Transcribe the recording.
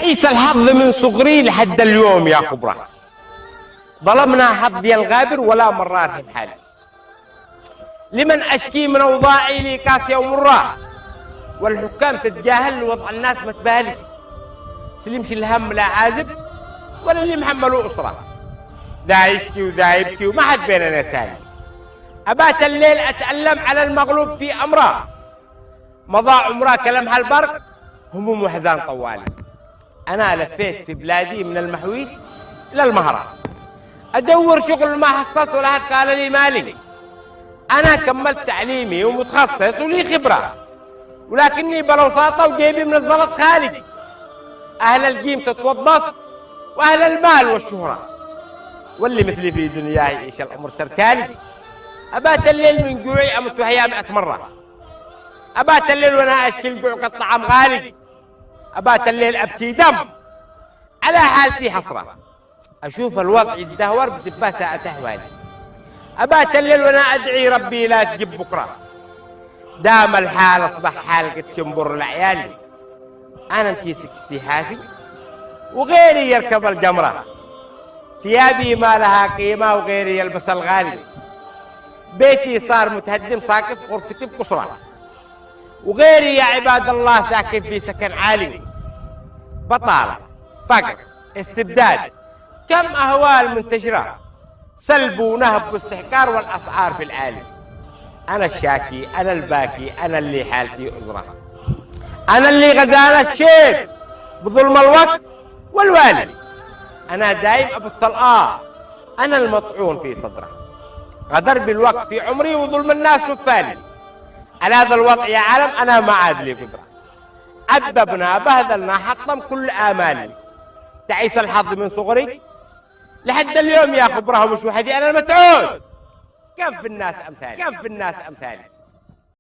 تعيس الحظ من صغري لحد اليوم يا خبرة، ظلمنا حظي الغابر ولا مرات بحالي. لمن أشكي من أوضاعي لي قاسية ومرة، والحكام تتجاهل وضع الناس متبالي. سلمش الهم لا عازب ولا اللي محملوا أسرة، ذا يشكي وذا يبكي وما حد بيننا سالي. أبات الليل أتألم على المغلوب في أمره، مضى عمره كلمح البرق هموم وحزان طوالي. أنا لفيت في بلادي من المحويت إلى المهرة، أدور شغل ما حصلت ولا حد قال لي مالي. أنا كملت تعليمي ومتخصص ولي خبرة، ولكني بلوساطة وجيبي من الزلط خالي. أهل القيم تتوظف وأهل المال والشهرة، واللي مثلي في دنياي يعيش الأمر سركالي. أبات الليل من جوعي أمت وهي 100 مرة، أبات الليل وأنا أشكي الجوع كالطعام غالي. أبات الليل أبكي دم على حالتي حسرة، أشوف الوضع يتدهور بسبة ساعة أهوالي. أبات الليل وأنا أدعي ربي لا تجيب بكرة، دام الحال أصبح حال قد شنبر لعيالي. أنا مشي سكتي حافي وغيري يركب الجمرة، ثيابي ما لها قيمة وغيري يلبس الغالي. بيتي صار متهدم ساقف غرفتي بقصرة، وغيري يا عباد الله ساكن في سكن عالي. بطالة، فقر، استبداد، كم أهوال منتشرة، سلب ونهب واستحقار والأسعار في العالي. أنا الشاكي، أنا الباكي، أنا اللي حالتي أزرة، أنا اللي غزال الشيخ بظلم الوقت والوالي. أنا دايم أبو الطلقاء، أنا المطعون في صدره، غدر بالوقت في عمري وظلم الناس وفالي. على هذا الوضع يا عالم أنا ما عاد لي قدرة، عذبنا بهذلنا حطم كل آمالي. تعيس الحظ من صغري لحد اليوم يا خبره مش وحدي أنا المتعوس. كم في الناس أمثالي، كم في الناس أمثالي.